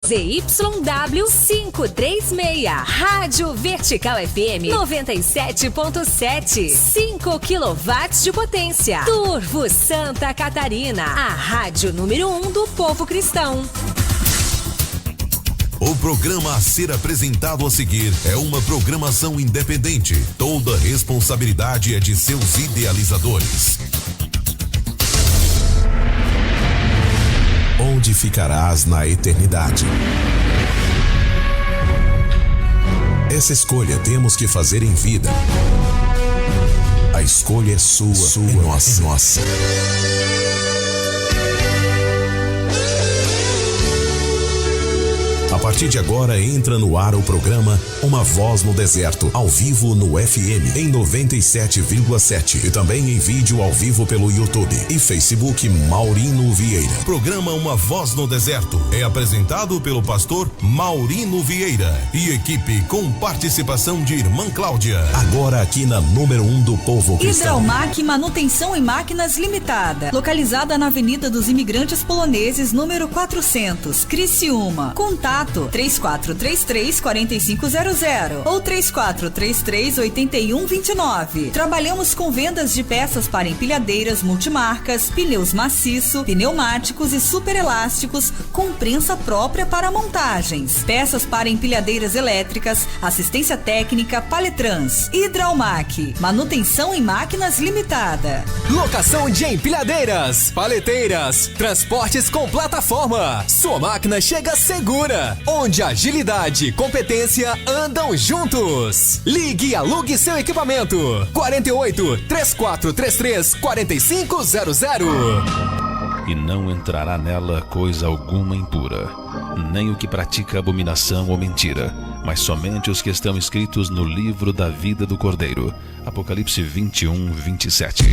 ZYW 536, Rádio Vertical FM 97.7, 5 kW de potência. Turvo Santa Catarina, a rádio número 1 do povo cristão. O programa a ser apresentado a seguir é uma programação independente. Toda responsabilidade é de seus idealizadores. Onde ficarás na eternidade? Essa escolha temos que fazer em vida. A escolha é sua, é nossa. A partir de agora entra no ar o programa Uma Voz no Deserto, ao vivo no FM em 97,7 e também em vídeo ao vivo pelo YouTube e Facebook Maurino Vieira. Programa Uma Voz no Deserto é apresentado pelo pastor Maurino Vieira e equipe com participação de irmã Cláudia. Agora aqui na número 1 do povo cristão. Hidraumac Manutenção em Máquinas Limitada, localizada na Avenida dos Imigrantes Poloneses, número 400, Criciúma. Contato 3433-4500 ou 3433-8129. Trabalhamos com vendas de peças para empilhadeiras multimarcas, pneus maciço, pneumáticos e superelásticos com prensa própria para montagens. Peças para empilhadeiras elétricas, assistência técnica, Paletrans. Hidraumac, manutenção em máquinas limitada. Locação de empilhadeiras, paleteiras, transportes com plataforma. Sua máquina chega segura, onde agilidade e competência andam juntos. Ligue e alugue seu equipamento. 48-3433-4500. E não entrará nela coisa alguma impura, nem o que pratica abominação ou mentira, mas somente os que estão escritos no livro da vida do Cordeiro. Apocalipse 21:27.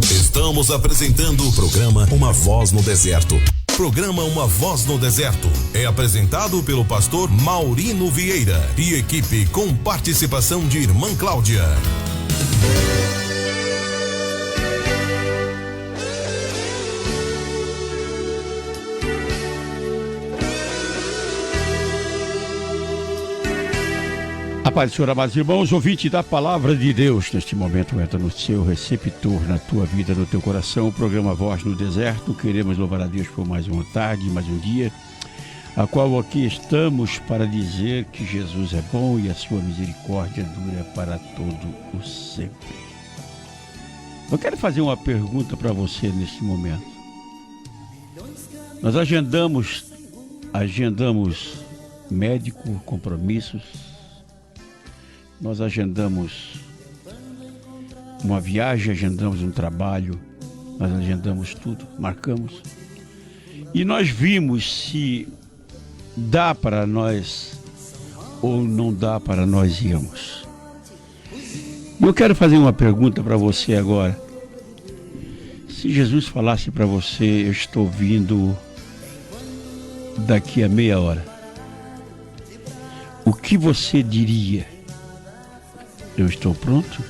Estamos apresentando o programa Uma Voz no Deserto. Programa Uma Voz no Deserto é apresentado pelo pastor Maurino Vieira e equipe com participação de irmã Cláudia. A paz do Senhor, amados irmãos, ouvinte da Palavra de Deus, neste momento entra no seu receptor, na tua vida, no teu coração, o programa Voz no Deserto. Queremos louvar a Deus por mais uma tarde, mais um dia, a qual aqui estamos para dizer que Jesus é bom e a sua misericórdia dura para todo o sempre. Eu quero fazer uma pergunta para você neste momento. Nós agendamos médico, compromissos. Nós agendamos uma viagem, agendamos um trabalho, nós agendamos tudo, marcamos. E nós vimos se dá para nós ou não dá para nós irmos. Eu quero fazer uma pergunta para você agora. Se Jesus falasse para você, eu estou vindo daqui a meia hora, o que você diria? Eu estou pronto?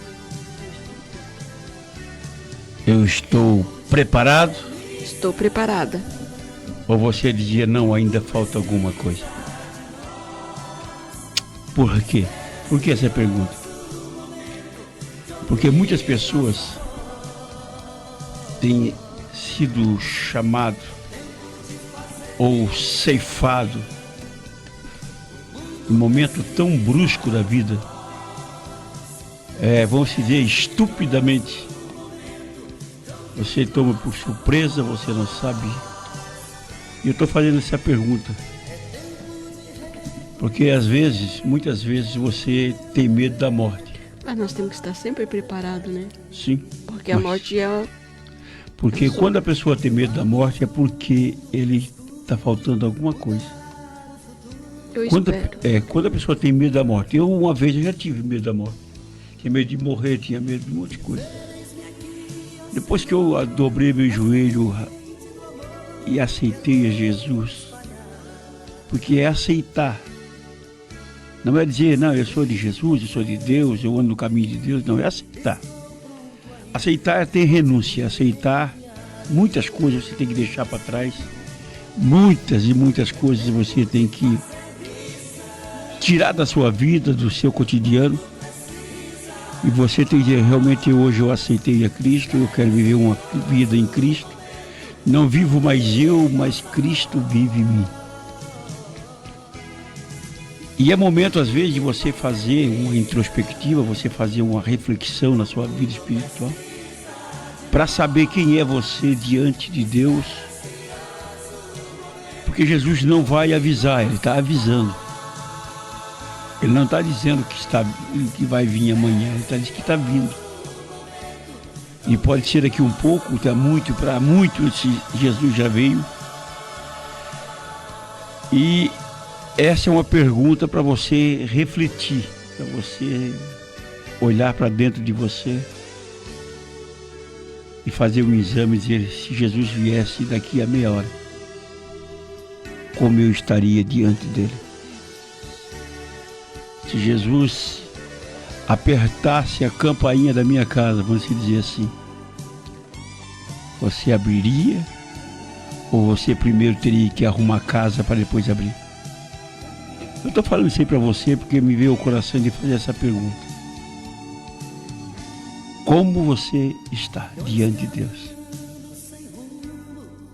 Eu estou preparado? Estou preparada. Ou você dizia, não, ainda falta alguma coisa? Por quê? Por que essa pergunta? Porque muitas pessoas têm sido chamado ou ceifado um momento tão brusco da vida, vamos dizer, estupidamente. Você toma por surpresa, você não sabe. E eu estou fazendo essa pergunta porque muitas vezes você tem medo da morte. Mas nós temos que estar sempre preparados, né? Sim. Porque a morte é... Porque quando a pessoa tem medo da morte é porque ele está faltando alguma coisa. Quando a pessoa tem medo da morte. Uma vez eu já tive medo da morte. Tinha medo de morrer, tinha medo de um monte de coisa. Depois que eu dobrei meu joelho e aceitei a Jesus, porque é aceitar. Não é dizer, não, eu sou de Jesus, eu sou de Deus, eu ando no caminho de Deus. Não, é aceitar. Aceitar é ter renúncia. Aceitar muitas coisas você tem que deixar para trás Muitas e muitas coisas você tem que tirar da sua vida, do seu cotidiano. E você tem que realmente, hoje eu aceitei a Cristo, eu quero viver uma vida em Cristo. Não vivo mais eu, mas Cristo vive em mim. E é momento, às vezes, de você fazer uma introspectiva, você fazer uma reflexão na sua vida espiritual, para saber quem é você diante de Deus. Porque Jesus não vai avisar, Ele está avisando. Ele não está dizendo que vai vir amanhã, Ele está dizendo que está vindo. E pode ser daqui um pouco, para muitos Jesus já veio. E essa é uma pergunta para você refletir, para você olhar para dentro de você e fazer um exame e dizer: se Jesus viesse daqui a meia hora, como eu estaria diante dele? Se Jesus apertasse a campainha da minha casa, vamos dizer assim, você abriria ou você primeiro teria que arrumar a casa para depois abrir? Eu estou falando isso aí para você porque me veio o coração de fazer essa pergunta. Como você está diante de Deus?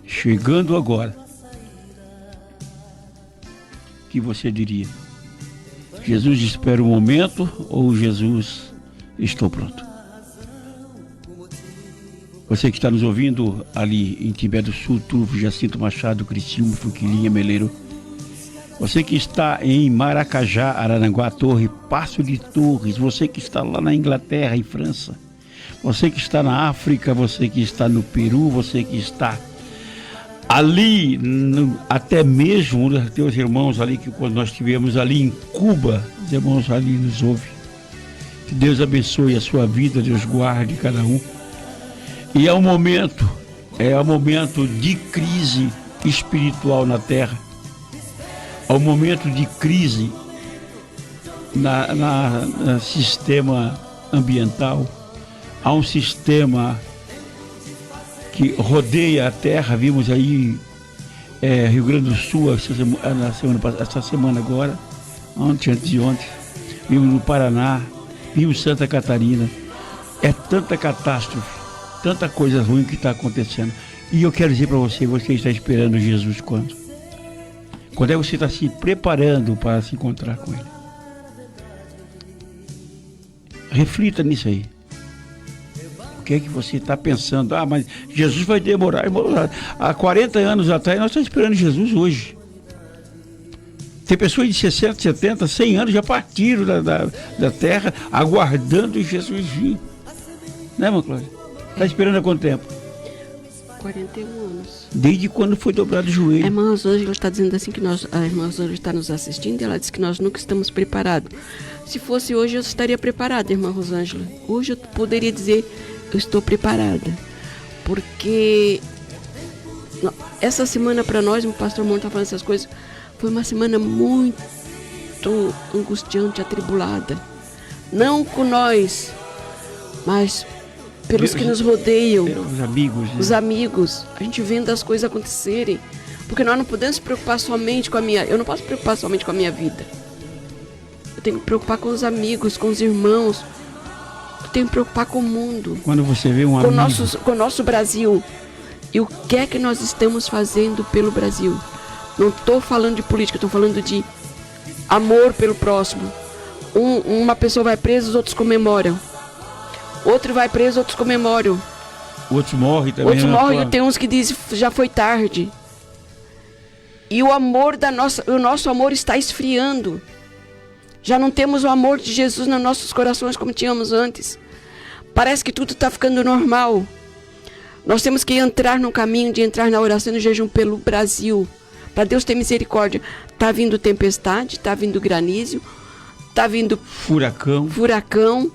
Chegando agora, o que você diria? Jesus, espera um momento, ou Jesus, estou pronto? Você que está nos ouvindo ali em Timbé do Sul, Turvo, Jacinto Machado, Criciúma, Fuquilinha, Meleiro. Você que está em Maracajá, Araranguá, Torre, Passo de Torres. Você que está lá na Inglaterra e França. Você que está na África, você que está no Peru, você que está ali, até mesmo os teus irmãos ali, que quando nós estivemos ali em Cuba, os irmãos ali nos ouvem. Que Deus abençoe a sua vida, Deus guarde cada um. E é um momento de crise espiritual na terra. É um momento de crise no sistema ambiental. Há um sistema que rodeia a terra. Vimos aí Rio Grande do Sul essa semana agora, antes de ontem. Vimos no Paraná, vimos Santa Catarina. É tanta catástrofe, tanta coisa ruim que está acontecendo. E eu quero dizer para você, você está esperando Jesus quando? Quando é que você está se preparando para se encontrar com Ele? Reflita nisso aí. O que é que você está pensando? Ah, mas Jesus vai demorar. Há 40 anos atrás, nós estamos esperando Jesus hoje. Tem pessoas de 60, 70, 100 anos já partiram da terra, aguardando Jesus vir. Né, irmã Cláudia? Está esperando há quanto tempo? 41 anos. Desde quando foi dobrado o joelho. A irmã Rosângela está dizendo assim que a irmã Rosângela está nos assistindo e ela disse que nós nunca estamos preparados. Se fosse hoje, eu estaria preparada, irmã Rosângela. Hoje eu poderia dizer, eu estou preparada. Porque essa semana para nós, o pastor Monte está falando essas coisas, foi uma semana muito angustiante, atribulada. Não com nós, mas pelos que nos rodeiam, os amigos, né? Os amigos, a gente vendo as coisas acontecerem, porque nós não podemos se preocupar somente com eu não posso me preocupar somente com a minha vida, eu tenho que me preocupar com os amigos, com os irmãos, eu tenho que me preocupar com o mundo, quando você vê um amigo, com o nosso Brasil, e o que é que nós estamos fazendo pelo Brasil. Não estou falando de política, estou falando de amor pelo próximo. Uma pessoa vai presa, os outros comemoram. Outro vai preso, outros comemoram. Outros morrem também. Outros morrem, tem uns que dizem já foi tarde. E o nosso amor está esfriando. Já não temos o amor de Jesus nos nossos corações como tínhamos antes. Parece que tudo está ficando normal. Nós temos que entrar no caminho de entrar na oração e no jejum pelo Brasil. Para Deus ter misericórdia. Está vindo tempestade, está vindo granizo, está vindo furacão.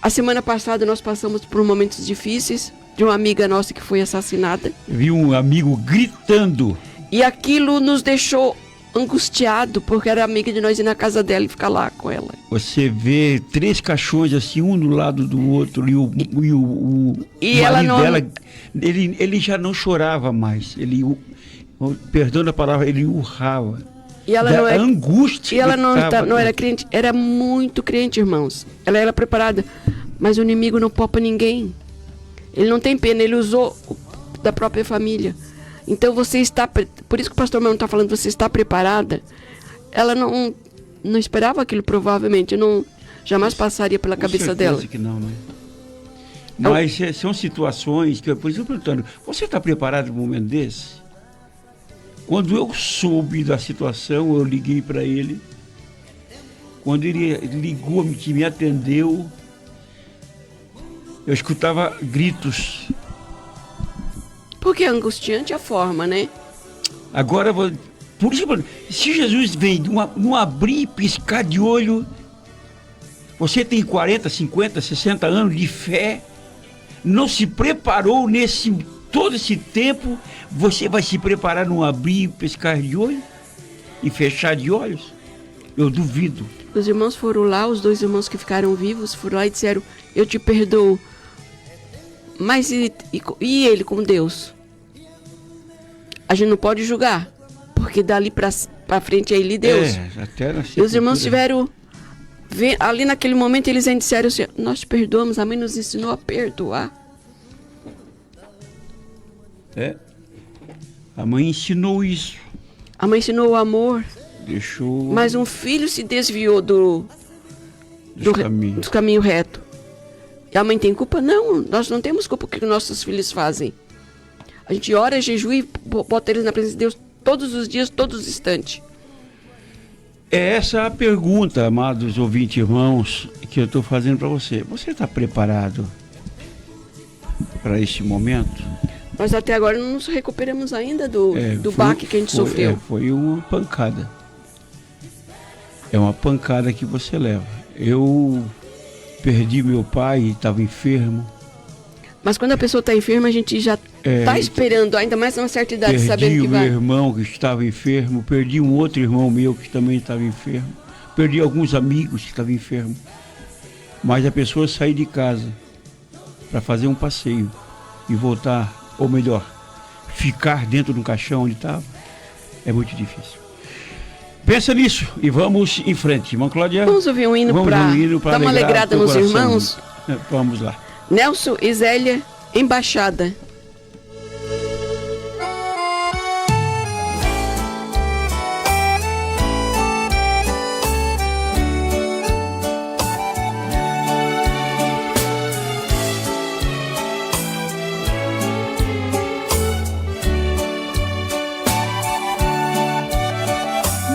A semana passada nós passamos por momentos difíceis de uma amiga nossa que foi assassinada. Vi um amigo gritando. E aquilo nos deixou angustiado, porque era amiga de nós ir na casa dela e ficar lá com ela. Você vê 3 caixões assim, um do lado do outro, e o ela não... dela, ele já não chorava mais. perdão da palavra, ele urrava. E ela não era, angústia. E ela não era crente, era muito crente, irmãos. Ela era preparada, mas o inimigo não poupa ninguém. Ele não tem pena, ele usou da própria família. Então você está, por isso que o pastor Mano está falando, você está preparada. Ela não esperava aquilo, provavelmente, jamais passaria pela cabeça dela. Que não, né? Mas são situações que, por exemplo, perguntando, você está preparado para um momento desse? Quando eu soube da situação, eu liguei para ele. Quando ele ligou, que me atendeu, eu escutava gritos. Porque é angustiante a forma, né? Agora, por isso, se Jesus vem num abrir e piscar de olho, você tem 40, 50, 60 anos de fé, não se preparou todo esse tempo, você vai se preparar num abrir e piscar de olho e fechar de olhos? Eu duvido. Os irmãos foram lá, os 2 irmãos que ficaram vivos, foram lá e disseram, eu te perdoo. Mas e ele com Deus? A gente não pode julgar, porque dali pra frente é ele e Deus. Até na e os irmãos tiveram, ali naquele momento eles ainda disseram assim, nós te perdoamos, a mãe nos ensinou a perdoar. A mãe ensinou isso. A mãe ensinou o amor. Deixou. Mas um filho se desviou do caminho reto. E a mãe tem culpa? Não, nós não temos culpa do que nossos filhos fazem. A gente ora, jejua e bota eles na presença de Deus todos os dias, todos os instantes. É essa a pergunta, amados ouvintes, irmãos, que eu estou fazendo para você. Você está preparado para este momento? Nós até agora não nos recuperamos ainda do baque que a gente sofreu. Foi uma pancada. É uma pancada que você leva. Eu perdi meu pai, estava enfermo. Mas quando a pessoa está enferma, a gente já está esperando, ainda mais numa certa idade, sabendo que vai. Perdi o meu irmão que estava enfermo, perdi um outro irmão meu que também estava enfermo, perdi alguns amigos que estavam enfermos. Mas a pessoa sair de casa para fazer um passeio e voltar, ou melhor, ficar dentro do caixão onde estava, é muito difícil. Pensa nisso e vamos em frente. Irmã Cláudia, vamos ouvir um hino para dar uma alegrada nos irmãos. Vamos lá. Nelson e Zélia, Embaixada.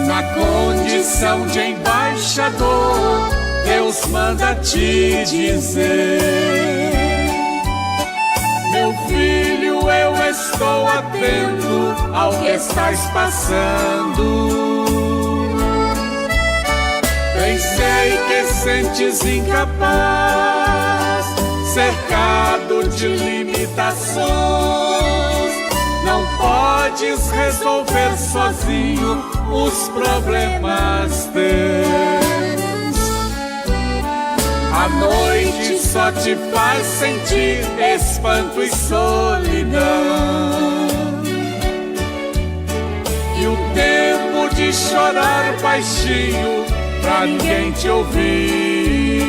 Na condição de embaixador, Deus manda te dizer: meu filho, eu estou atento ao que estás passando. Bem sei que sentes incapaz, cercado de limitações. Não podes resolver sozinho os problemas teus. A noite só te faz sentir espanto e solidão, e o tempo de chorar baixinho pra ninguém te ouvir.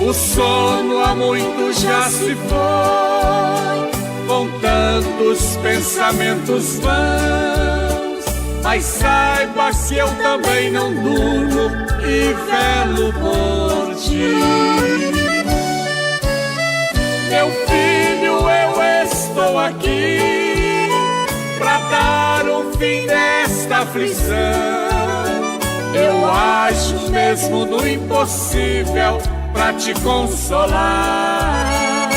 O sono há muito já se foi, com tantos pensamentos vãos, mas saiba que eu também não durmo e velo por ti. Meu filho, eu estou aqui pra dar um fim nesta aflição. Eu acho mesmo no impossível pra te consolar.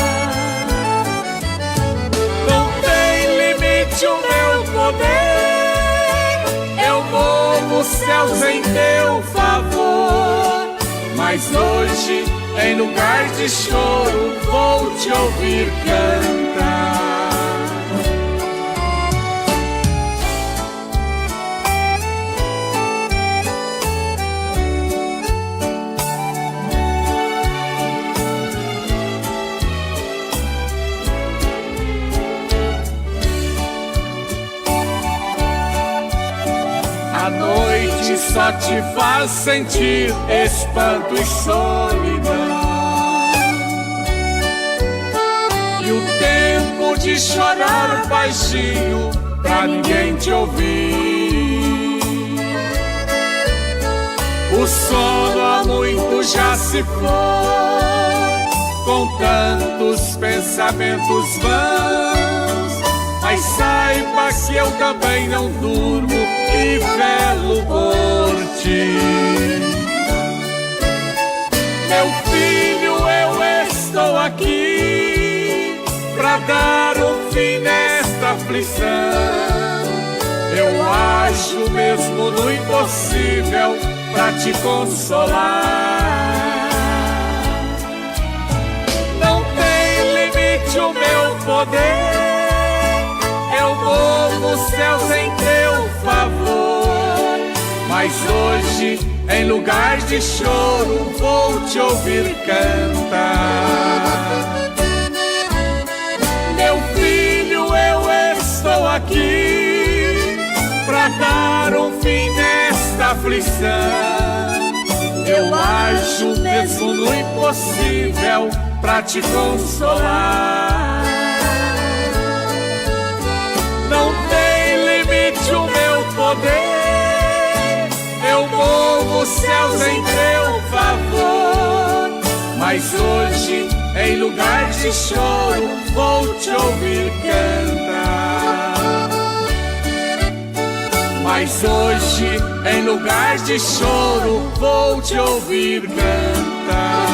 Não tem limite o meu poder, eu movo os céus em teu favor. Mas hoje, em lugar de choro, vou te ouvir cantar. A noite só te faz sentir espanto e solidão. E o tempo de chorar baixinho pra ninguém te ouvir. O sono há muito já se foi, com tantos pensamentos vãos. Mas saiba que eu também não durmo e velo por ti. Meu filho, eu estou aqui pra dar um fim nesta aflição. Eu acho mesmo no impossível pra te consolar. Não tem limite o meu poder, eu movo os céus em teu favor. Mas hoje, em lugar de choro, vou te ouvir cantar. Meu filho, eu estou aqui pra dar um fim nesta aflição. Eu acho mesmo no impossível pra te consolar. Não tem limite o meu poder, eu movo os céus em teu favor. Mas hoje, em lugar de choro, vou te ouvir cantar. Mas hoje, em lugar de choro, vou te ouvir cantar.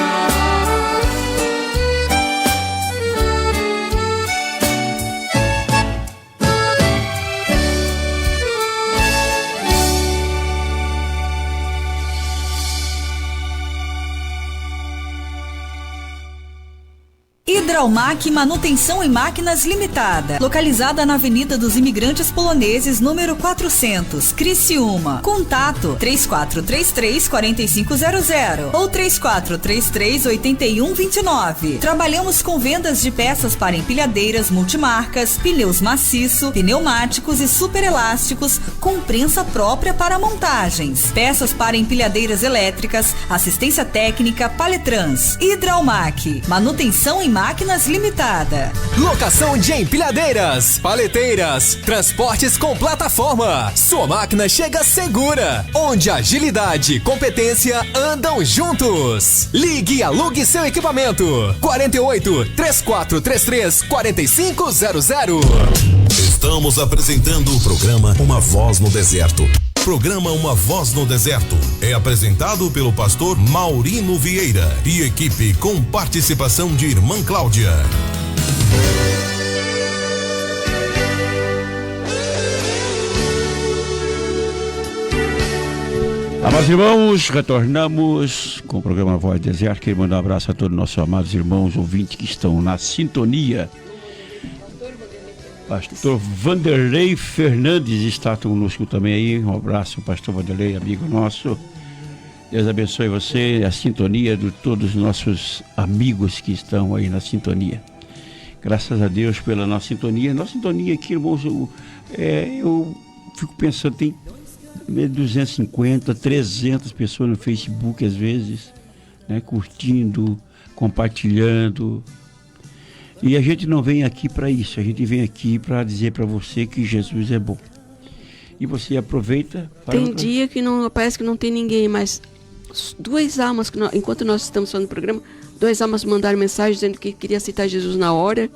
Hidraumac Manutenção em Máquinas Limitada, localizada na Avenida dos Imigrantes Poloneses, número 400, Criciúma. Contato 3433-4500 ou 3433-8129. Trabalhamos com vendas de peças para empilhadeiras multimarcas, pneus maciço, pneumáticos e superelásticos com prensa própria para montagens. Peças para empilhadeiras elétricas, assistência técnica, Paletrans. Hidraumac Manutenção em Máquinas Limitada. Locação de empilhadeiras, paleteiras, transportes com plataforma. Sua máquina chega segura, onde agilidade e competência andam juntos. Ligue e alugue seu equipamento. 48-3433-4500. Estamos apresentando o programa Uma Voz no Deserto. Programa Uma Voz no Deserto é apresentado pelo pastor Maurino Vieira e equipe com participação de irmã Cláudia. Amados irmãos, retornamos com o programa Voz do Deserto. Quero mandar um abraço a todos os nossos amados irmãos ouvintes que estão na sintonia. Pastor Vanderlei Fernandes está conosco também aí. Um abraço, pastor Vanderlei, amigo nosso. Deus abençoe você, a sintonia de todos os nossos amigos que estão aí na sintonia. Graças a Deus pela nossa sintonia. Nossa sintonia aqui, irmãos, eu fico pensando, tem 250, 300 pessoas no Facebook às vezes, né, curtindo, compartilhando. E a gente não vem aqui para isso, a gente vem aqui para dizer para você que Jesus é bom. E você aproveita... Tem dia que não, parece que não tem ninguém, mas 2 almas, enquanto nós estamos fazendo o programa, 2 almas mandaram mensagem dizendo que queria aceitar Jesus na hora.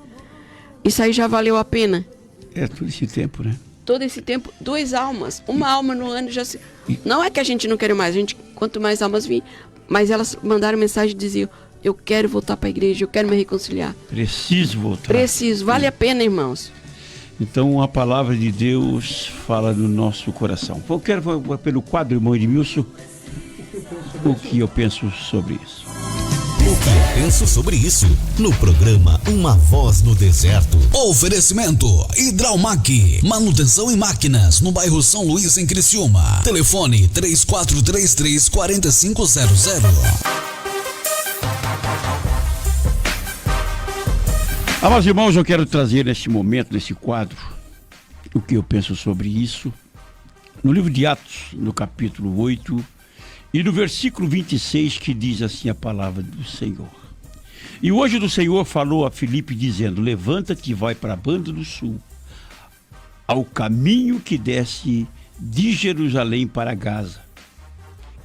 Isso aí já valeu a pena. É todo esse tempo, né? Todo esse tempo, 2 almas. Uma alma no ano já se... Não é que a gente não quer mais, quanto mais almas vir, mas elas mandaram mensagem e diziam: eu quero voltar para a igreja, eu quero me reconciliar. Preciso voltar. Preciso, vale a pena, irmãos. Então a palavra de Deus fala no nosso coração. Eu quero, pelo quadro, irmão Edmilson, o que eu penso sobre isso. O que eu penso sobre isso no programa Uma Voz no Deserto. Oferecimento Hidraumac, manutenção em máquinas no bairro São Luís, em Criciúma. Telefone 3433-4500. Amados irmãos, eu quero trazer neste momento, nesse quadro, o que eu penso sobre isso. no livro de Atos, no capítulo 8, e no versículo 26, que diz assim a palavra do Senhor. E o anjo do Senhor falou a Filipe, dizendo: levanta-te e vai para a banda do sul, ao caminho que desce de Jerusalém para Gaza,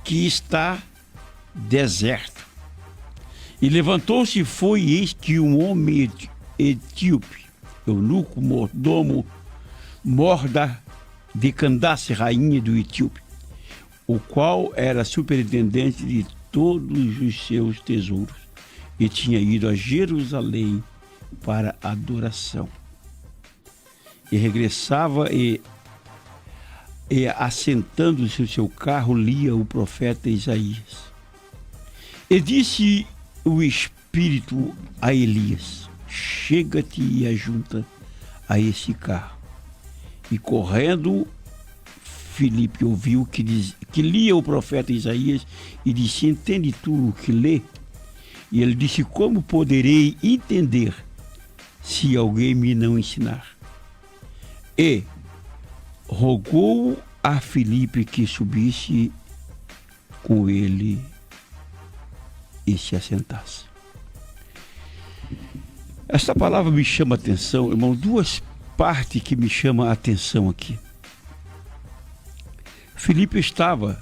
que está deserto. E levantou-se e foi, e eis que um homem etíope, eunuco, mordomo, Morda de Candace, rainha do Etíope, o qual era superintendente de todos os seus tesouros, e tinha ido a Jerusalém para adoração. E regressava e assentando-se no seu carro, lia o profeta Isaías. E disse o Espírito a Elias: chega-te e ajunta a esse carro. E correndo, Filipe ouviu que lia o profeta Isaías e disse: entende tu o que lê? E ele disse: como poderei entender se alguém me não ensinar? E rogou a Filipe que subisse com ele e se assentasse. Esta palavra me chama a atenção, irmão, duas partes que me chamam a atenção aqui. Filipe estava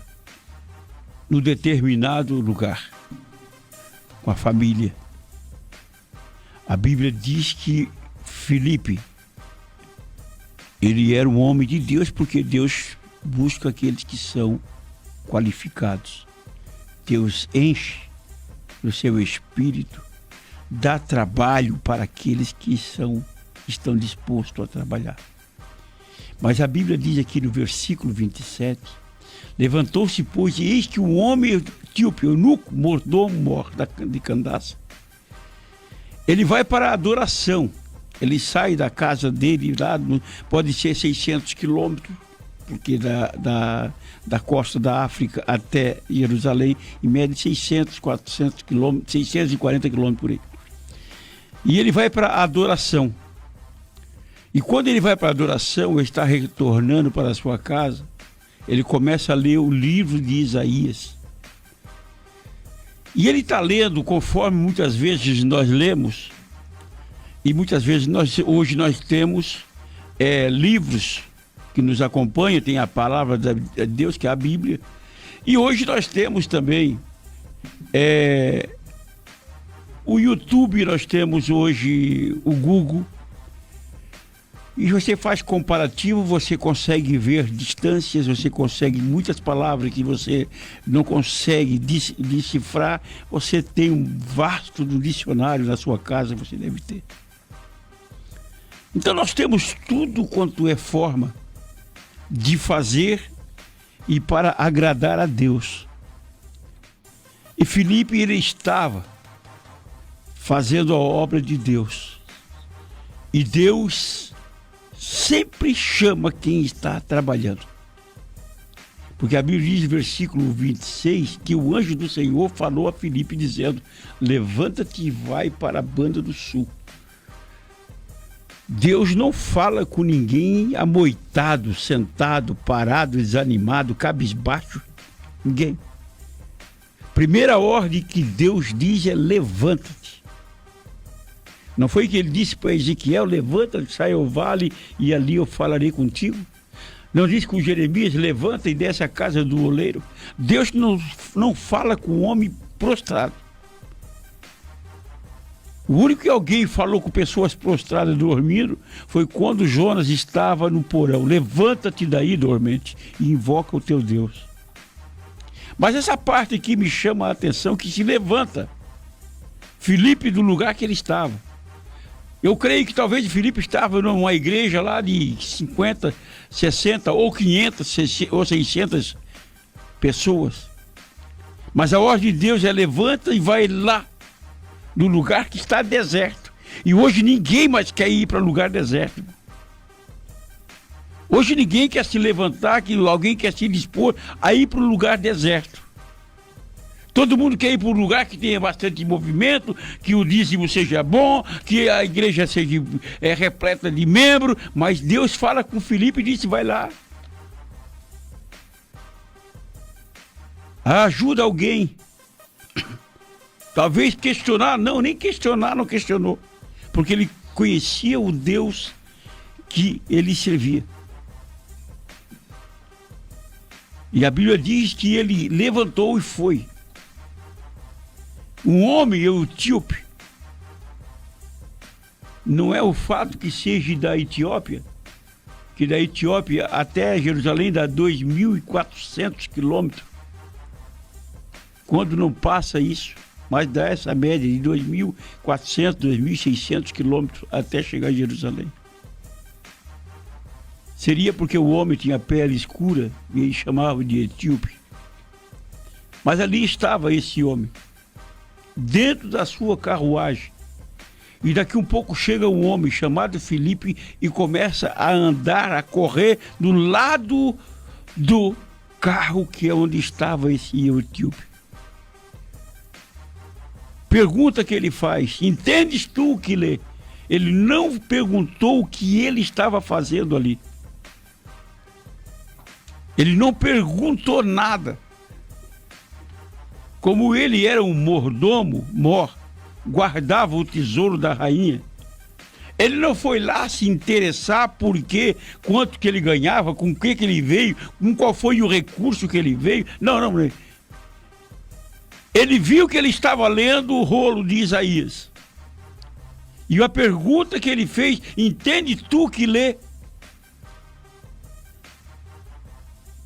no determinado lugar, com a família. A Bíblia diz que Filipe, ele era um homem de Deus, porque Deus busca aqueles que são qualificados. Deus enche do seu espírito, dá trabalho para aqueles que estão dispostos a trabalhar. Mas a Bíblia diz aqui no versículo 27, levantou-se, pois, e eis que um homem etíope, eunuco, mordomo de Candace, ele vai para a adoração. Ele sai da casa dele, lá pode ser 600 quilômetros, porque da costa da África até Jerusalém, em média 600, 400 quilômetros, 640 quilômetros por aí. E ele vai para a adoração. E quando ele vai para a adoração, ele está retornando para a sua casa, ele começa a ler o livro de Isaías. E ele está lendo conforme muitas vezes nós lemos, e muitas vezes hoje nós temos livros que nos acompanham, tem a palavra de Deus, que é a Bíblia. E hoje nós temos também o YouTube, nós temos hoje o Google. E você faz comparativo, você consegue ver distâncias, você consegue muitas palavras que você não consegue decifrar. Você tem um vasto dicionário na sua casa, você deve ter. Então nós temos tudo quanto é forma de fazer e para agradar a Deus. E Filipe, ele estava fazendo a obra de Deus. E Deus sempre chama quem está trabalhando. Porque a Bíblia diz no versículo 26 que o anjo do Senhor falou a Filipe dizendo: levanta-te e vai para a banda do sul. Deus não fala com ninguém amoitado, sentado, parado, desanimado, cabisbaixo. Ninguém. Primeira ordem que Deus diz é: levanta-te. Não foi que ele disse para Ezequiel: levanta-te, sai ao vale e ali eu falarei contigo? Não disse com Jeremias: levanta e desce a casa do oleiro? Deus não fala com o homem prostrado. O único que alguém falou com pessoas prostradas dormindo foi quando Jonas estava no porão. Levanta-te daí, dormente, e invoca o teu Deus. Mas essa parte aqui me chama a atenção, que se levanta Filipe do lugar que ele estava. Eu creio que talvez Filipe estava numa igreja lá de 50, 60 ou 500 ou 600 pessoas. Mas a ordem de Deus é: levanta e vai lá, no lugar que está deserto. E hoje ninguém mais quer ir para lugar deserto. Hoje ninguém quer se levantar, que alguém quer se dispor a ir para um lugar deserto. Todo mundo quer ir para um lugar que tenha bastante movimento, que o dízimo seja bom, que a igreja seja repleta de membros. Mas Deus fala com Filipe e disse: vai lá. ajuda alguém. Talvez questionar, não, nem questionar, não questionou. Porque ele conhecia o Deus que ele servia. E a Bíblia diz que ele levantou e foi. Um homem etíope, não é o fato que seja da Etiópia, que da Etiópia até Jerusalém dá 2.400 quilômetros. Quando não passa isso, mas dá essa média de 2.400, 2.600 quilômetros até chegar a Jerusalém. Seria porque o homem tinha pele escura e ele chamava de etíope. Mas ali estava esse homem, dentro da sua carruagem. E daqui um pouco chega um homem chamado Filipe e começa a andar, a correr do lado do carro que é onde estava esse etíope. Pergunta que ele faz: entendes tu o que lê? Ele não perguntou o que ele estava fazendo ali. Ele não perguntou nada. Como ele era um mordomo, guardava o tesouro da rainha, ele não foi lá se interessar por quê, quanto que ele ganhava, com o que ele veio, com qual foi o recurso que ele veio. Não. Ele viu que ele estava lendo o rolo de Isaías. E a pergunta que ele fez: entende tu que lê?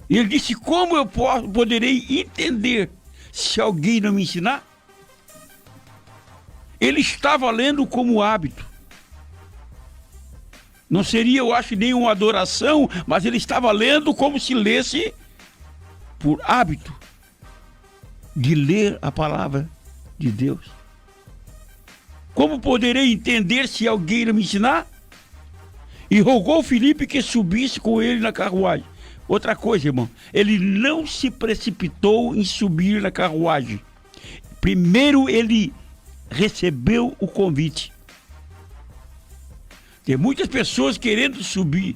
E ele disse: como eu poderei entender se alguém não me ensinar? Ele estava lendo como hábito. Não seria, eu acho, nenhuma adoração, mas ele estava lendo como se lesse por hábito de ler a palavra de Deus. Como poderei entender se alguém não me ensinar? E rogou Filipe que subisse com ele na carruagem. Outra coisa, irmão, ele não se precipitou em subir na carruagem. Primeiro ele recebeu o convite. Tem muitas pessoas querendo subir,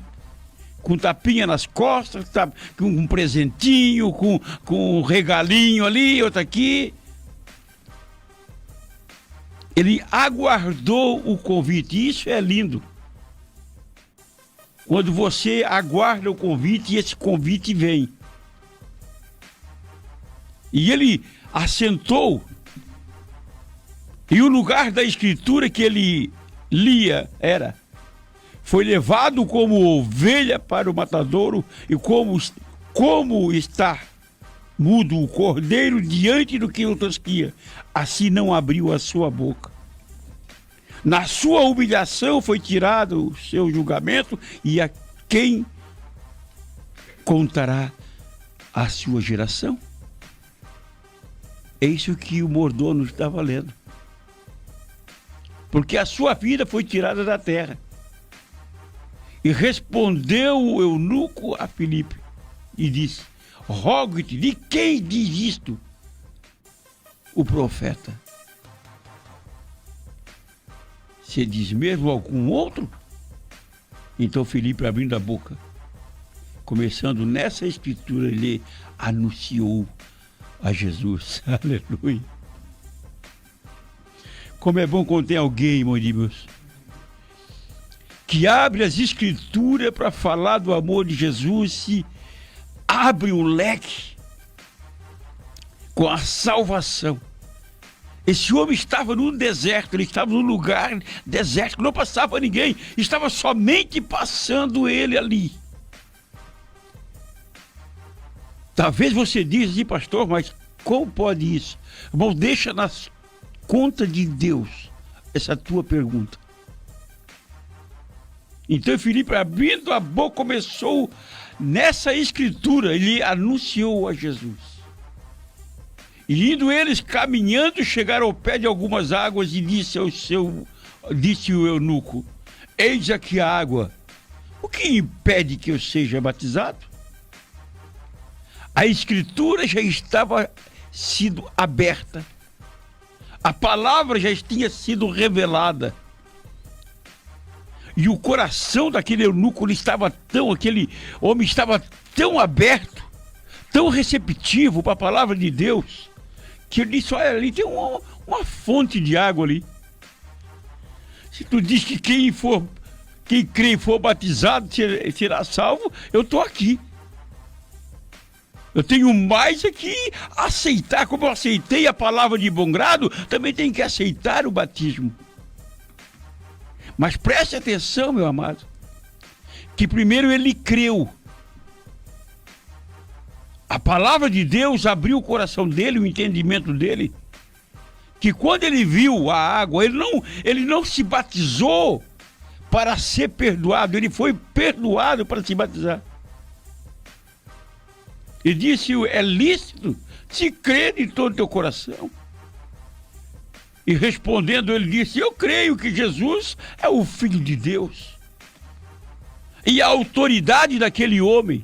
com tapinha nas costas, com um presentinho, com um regalinho ali, outro aqui. Ele aguardou o convite. Isso é lindo. Quando você aguarda o convite e esse convite vem. E ele assentou. E o lugar da escritura que ele lia era: foi levado como ovelha para o matadouro, e como está mudo o cordeiro diante do que o tosquia, assim não abriu a sua boca. Na sua humilhação foi tirado o seu julgamento, e a quem contará a sua geração? É isso que o mordomo estava lendo. Porque a sua vida foi tirada da terra. E respondeu o eunuco a Filipe e disse: rogo-te, de quem diz isto? O profeta. Se diz mesmo algum outro? Então Filipe, abrindo a boca, começando nessa escritura, ele anunciou a Jesus. Aleluia. Como é bom quando tem alguém, irmão de Deus, que abre as escrituras para falar do amor de Jesus, se abre um leque com a salvação. Esse homem estava no deserto, ele estava num lugar deserto, não passava ninguém, estava somente passando ele ali. Talvez você diz assim: pastor, mas como pode isso? Irmão, deixa nas contas de Deus essa tua pergunta. Então Filipe, abrindo a boca, começou nessa escritura, ele anunciou a Jesus. E indo eles caminhando, chegaram ao pé de algumas águas, e disse o eunuco: eis aqui a água, o que impede que eu seja batizado? A escritura já estava sido aberta, a palavra já tinha sido revelada. E o coração daquele eunuco aquele homem estava tão aberto, tão receptivo para a palavra de Deus, que ele disse, olha, ali tem uma fonte de água ali. Se tu diz que quem crê e for batizado será salvo, eu estou aqui. Eu tenho mais aqui aceitar, como eu aceitei a palavra de bom grado, também tenho que aceitar o batismo. Mas preste atenção, meu amado, que primeiro ele creu. A palavra de Deus abriu o coração dele, o entendimento dele, que quando ele viu a água, ele não se batizou para ser perdoado, ele foi perdoado para se batizar. Ele disse, é lícito se crer de todo o teu coração. E respondendo, ele disse, eu creio que Jesus é o Filho de Deus. E a autoridade daquele homem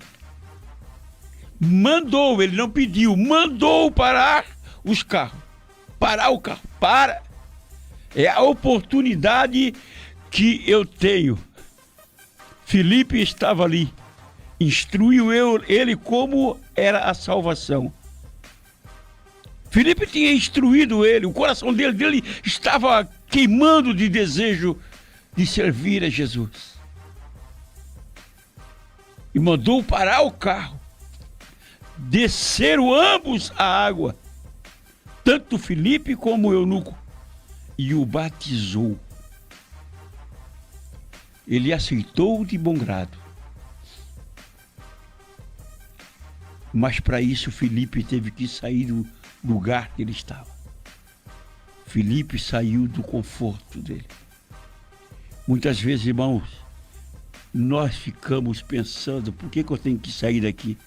mandou, ele não pediu, mandou parar os carros. Parar o carro, para. É a oportunidade que eu tenho. Filipe estava ali. Instruiu ele como era a salvação. Filipe tinha instruído ele, o coração dele estava queimando de desejo de servir a Jesus. E mandou parar o carro. Desceram ambos a água, tanto Filipe como o eunuco, e o batizou. Ele aceitou de bom grado. Mas para isso Filipe teve que sair do lugar que ele estava. Filipe saiu do conforto dele. Muitas vezes, irmãos, nós ficamos pensando, por que eu tenho que sair daqui?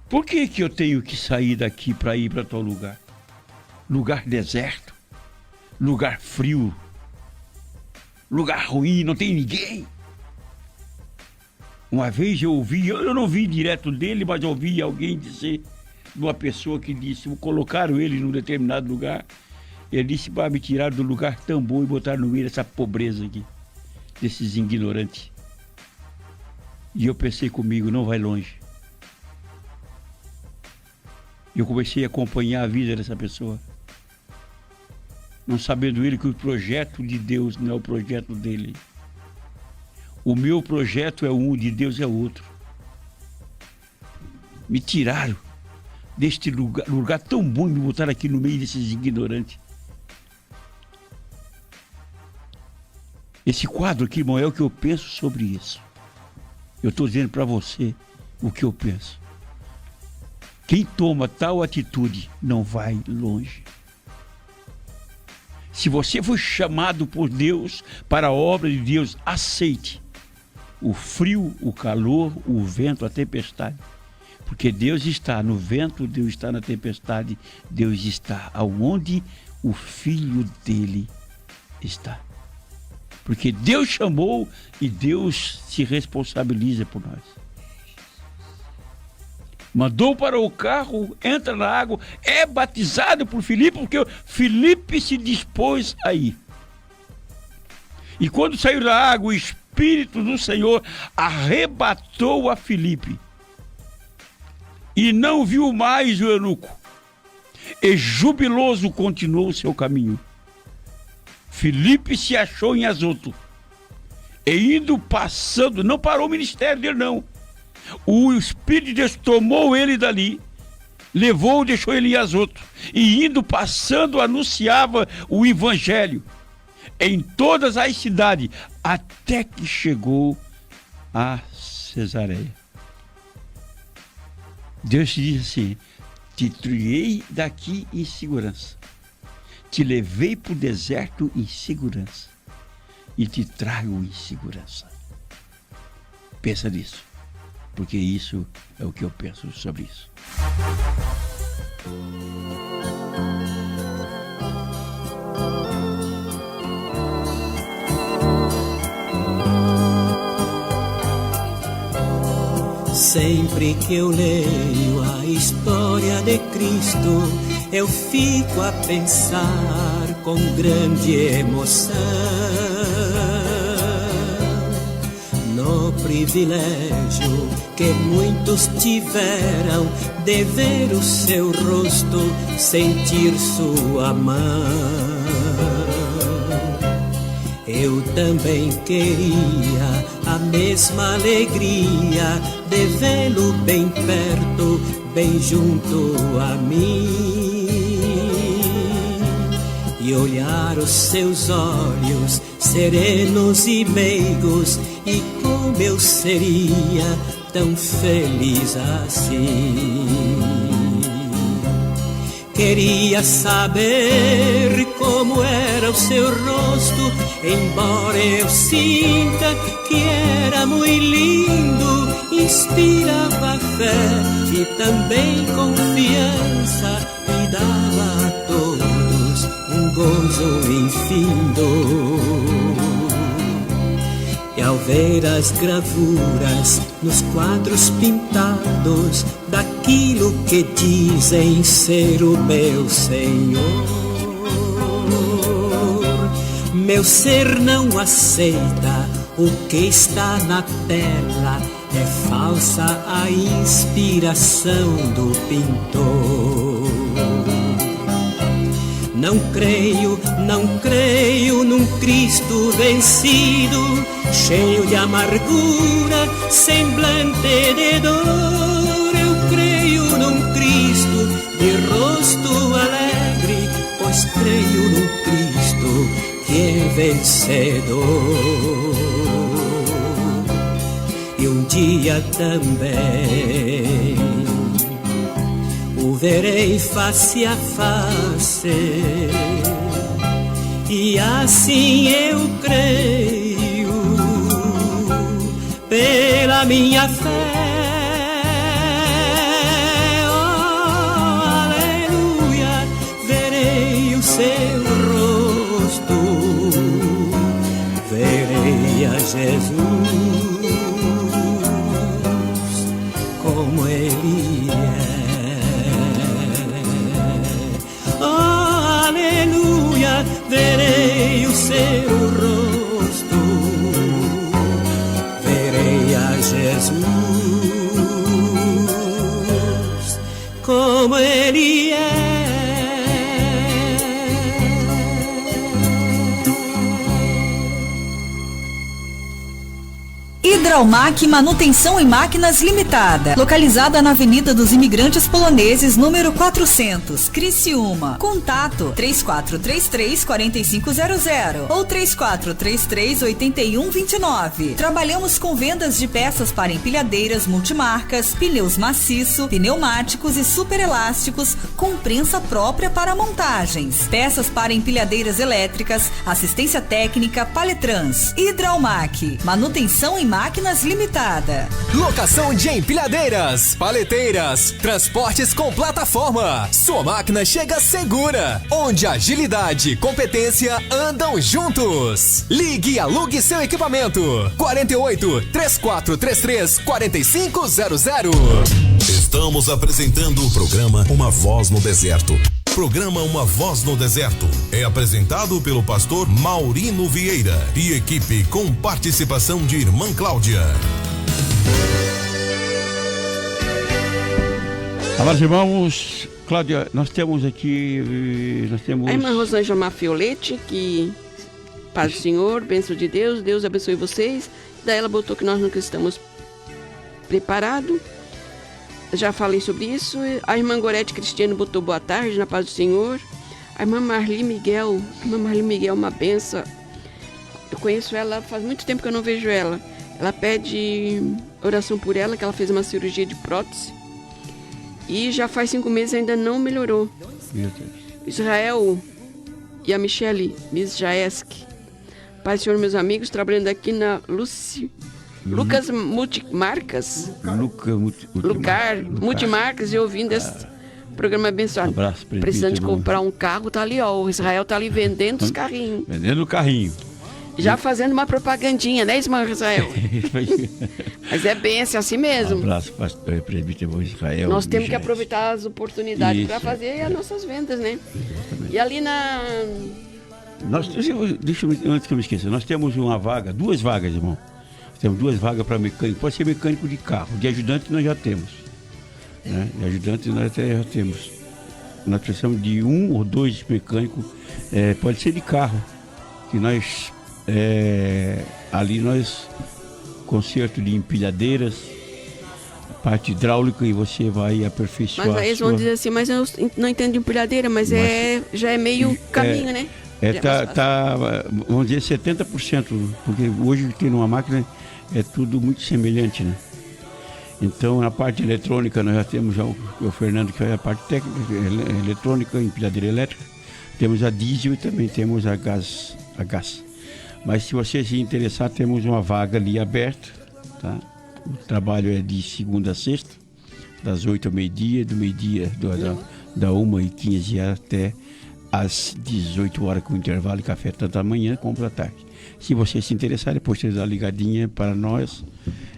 Por que eu tenho que sair daqui para ir para tal lugar? Lugar deserto, lugar frio, lugar ruim, não tem ninguém. Uma vez eu não vi direto dele, mas eu ouvi alguém dizer, de uma pessoa que disse, colocaram ele num determinado lugar, ele disse, vai me tirar do lugar tão bom e botar no meio dessa pobreza aqui, desses ignorantes. E eu pensei comigo, não vai longe. E eu comecei a acompanhar a vida dessa pessoa, não sabendo ele que o projeto de Deus não é o projeto dele. O meu projeto é um, o de Deus é outro. Me tiraram deste lugar tão bom e me botaram aqui no meio desses ignorantes. Esse quadro aqui, irmão, é o que eu penso sobre isso. Eu estou dizendo para você o que eu penso. Quem toma tal atitude não vai longe. Se você foi chamado por Deus para a obra de Deus, aceite o frio, o calor, o vento, a tempestade. Porque Deus está no vento, Deus está na tempestade, Deus está aonde o Filho dele está. Porque Deus chamou e Deus se responsabiliza por nós. Mandou para o carro, entra na água, é batizado por Filipe, porque Filipe se dispôs a ir. E quando saiu da água, o Espírito do Senhor arrebatou a Filipe. E não viu mais o eunuco. E jubiloso continuou o seu caminho. Filipe se achou em Azoto. E indo passando, não parou o ministério dele não. O Espírito de Deus tomou ele dali, levou, deixou ele em Azoto. E indo passando, anunciava o Evangelho em todas as cidades, até que chegou a Cesareia. Deus te diz assim, te tirei daqui em segurança, te levei para o deserto em segurança e te trago em segurança. Pensa nisso, porque isso é o que eu penso sobre isso. Sempre que eu leio a história de Cristo, eu fico a pensar com grande emoção no privilégio que muitos tiveram de ver o seu rosto, sentir sua mão. Eu também queria a mesma alegria de vê-lo bem perto, bem junto a mim, e olhar os seus olhos serenos e meigos, e como eu seria tão feliz assim. Queria saber como era o seu rosto, embora eu sinta que era muito lindo. Inspirava fé e também confiança, e dava a todos um gozo infindo. E ao ver as gravuras nos quadros pintados daquilo que dizem ser o meu Senhor, meu ser não aceita o que está na tela, é falsa a inspiração do pintor. Não creio num Cristo vencido, cheio de amargura, semblante de dor. Eu creio num Cristo de rosto alegre, pois creio num Cristo que é vencedor. E um dia também o verei face a face, e assim eu creio pela minha fé. Oh, aleluia, verei o seu rosto, verei a Jesus como Ele é. Oh, aleluia, verei o seu rosto, verei a Jesus como Ele é. Hidraumac Manutenção em Máquinas Limitada, localizada na Avenida dos Imigrantes Poloneses, número 400, Criciúma. Contato 3433-4500 ou 3433-8129. Trabalhamos com vendas de peças para empilhadeiras multimarcas, pneus maciço, pneumáticos e superelásticos com prensa própria para montagens. Peças para empilhadeiras elétricas, assistência técnica, Paletrans. Hidraumac Manutenção em Máquinas Limitada. Locação de empilhadeiras, paleteiras, transportes com plataforma. Sua máquina chega segura, onde agilidade e competência andam juntos. Ligue e alugue seu equipamento. 48-3433-4500. Estamos apresentando o programa Uma Voz no Deserto. Programa Uma Voz no Deserto é apresentado pelo pastor Maurino Vieira e equipe com participação de irmã Cláudia. Amados irmãos, Cláudia, nós temos aqui, a irmã Rosângela Mafiolete, que paz do Senhor, bênção de Deus, Deus abençoe vocês. Daí ela botou que nós nunca estamos preparados. Já falei sobre isso. A irmã Gorete Cristiano botou boa tarde, na paz do Senhor. A irmã Marli Miguel é uma benção. Eu conheço ela, faz muito tempo que eu não vejo ela. Ela pede oração por ela, que ela fez uma cirurgia de prótese. E já faz 5 meses ainda não melhorou. Meu Deus. Israel e a Michele Mizjaeski. Pai do Senhor, meus amigos, trabalhando aqui na Lucas Multimarcas. Multimarcas, e ouvindo esse programa abençoado. Um abraço, precisando de comprar um carro, tá ali, ó. O Israel tá ali vendendo os carrinhos. Vendendo o carrinho. Já fazendo uma propagandinha, né, irmão Israel? Mas é bem assim mesmo. Um abraço, pastor presbítero Israel. Nós temos que aproveitar as oportunidades para fazer as nossas vendas, né? Exatamente. E ali na... Antes que eu me esqueça, nós temos uma vaga, 2 vagas, irmão. Temos 2 vagas para mecânico. Pode ser mecânico de carro. De ajudante nós já temos. Né? De ajudante nós até já temos. Nós precisamos de 1 ou 2 mecânicos. Pode ser de carro. Que nós... ali nós... Conserto de empilhadeiras, parte hidráulica, e você vai aperfeiçoar. Mas aí eles vão dizer assim, mas eu não entendo de empilhadeira, mas já é meio caminho, né? Vamos dizer 70%, porque hoje tem numa máquina é tudo muito semelhante, né? Então na parte eletrônica nós já temos já o Fernando, que é a parte técnica, eletrônica, empilhadeira elétrica, temos a diesel e também temos a gás. Mas se você se interessar, temos uma vaga ali aberta, tá? O trabalho é de segunda a sexta, das 8 ao meio-dia, do meio-dia da 1h15 até às 18 horas, com intervalo de café, tanto da manhã como da tarde. Se você se interessar, depois você dá uma ligadinha para nós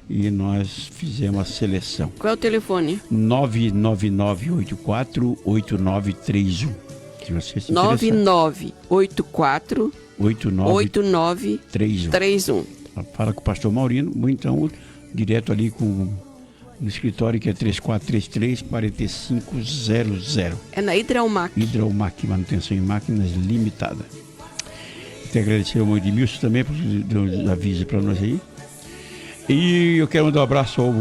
e nós fizemos a seleção. Qual é o telefone? 999848931. Se você se interessar. 9984-8931. Fala com o pastor Maurino, ou então direto ali no escritório, que é 3433-4500. É na Hidraumac. Hidraumac, manutenção em máquinas limitada. Quero agradecer ao Edmilson também por dar um aviso para nós aí. E eu quero mandar um abraço ao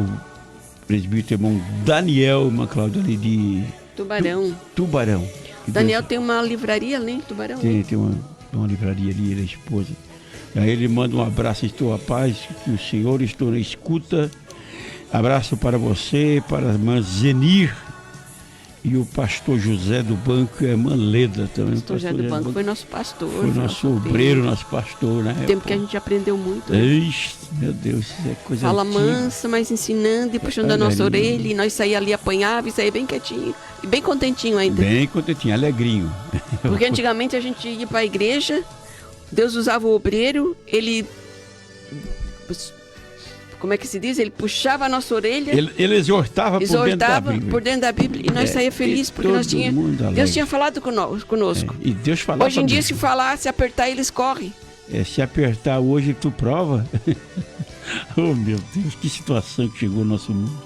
presbítero irmão Daniel Maclaudio ali de Tubarão. Daniel tem uma livraria ali em Tubarão? Tem uma livraria ali, ele é esposa. Aí ele manda um abraço, estou a paz, que o Senhor estou na escuta. Abraço para você, para a irmã Zenir e o pastor José do Banco e a irmã Leda também. O pastor José do Banco foi nosso pastor. Foi nosso obreiro, nosso pastor, né? Tempo que a gente aprendeu muito. Né? Ixi, meu Deus, isso é coisa Fala antiga. Mansa, mas ensinando e puxando a nossa orelha. E nós saíamos ali, apanhava e saía bem quietinho. E bem contentinho ainda. Bem contentinho, alegrinho. Porque antigamente a gente ia para a igreja, Deus usava o obreiro, ele... Como é que se diz? Ele puxava a nossa orelha. Ele exortava por dentro da Bíblia. E nós saía feliz porque Deus tinha falado conosco. E Deus falava. Hoje em dia, se falar, se apertar, eles correm. Se apertar hoje, tu prova. Oh, meu Deus, que situação que chegou no nosso mundo.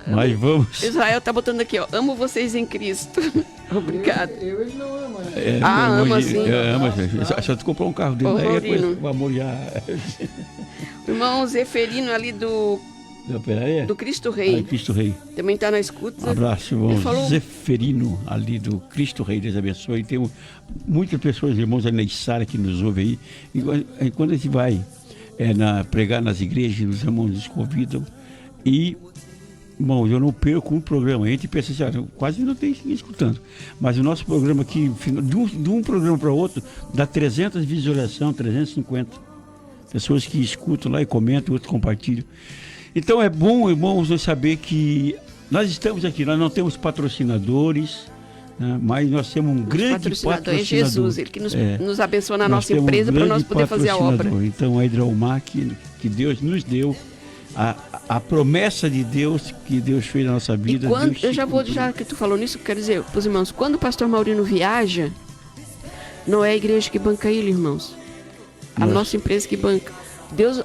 Mas vamos. Israel tá botando aqui, ó. Amo vocês em Cristo. Obrigado. Eu não amo. Ama sim. Ama, só tu comprou um carro dele. Aí o amor já. O irmão Zeferino ali do Cristo Rei. Cristo Rei. Também está na escuta. Um abraço, irmão Zeferino ali do Cristo Rei. Deus abençoe. Tem muitas pessoas, irmãos ali na Içara, que nos ouvem aí. E quando a gente vai pregar nas igrejas, os irmãos nos convidam. E, irmãos, eu não perco um programa. A gente pensa assim, quase não tem ninguém escutando. Mas o nosso programa aqui, de um programa para o outro, dá 300 visualizações, 350. Pessoas que escutam lá e comentam, outros compartilham. Então é bom, irmãos, saber que nós estamos aqui, nós não temos patrocinadores, né, mas nós temos um grande patrocinador. É Jesus, ele que nos abençoa na nossa empresa para nós poder fazer a obra. Então a Hidraumac, que Deus nos deu, a promessa de Deus que Deus fez na nossa vida. Já que tu falou nisso, quero dizer para os irmãos, quando o pastor Maurino viaja, não é a igreja que banca ele, irmãos. A nossa empresa que banca.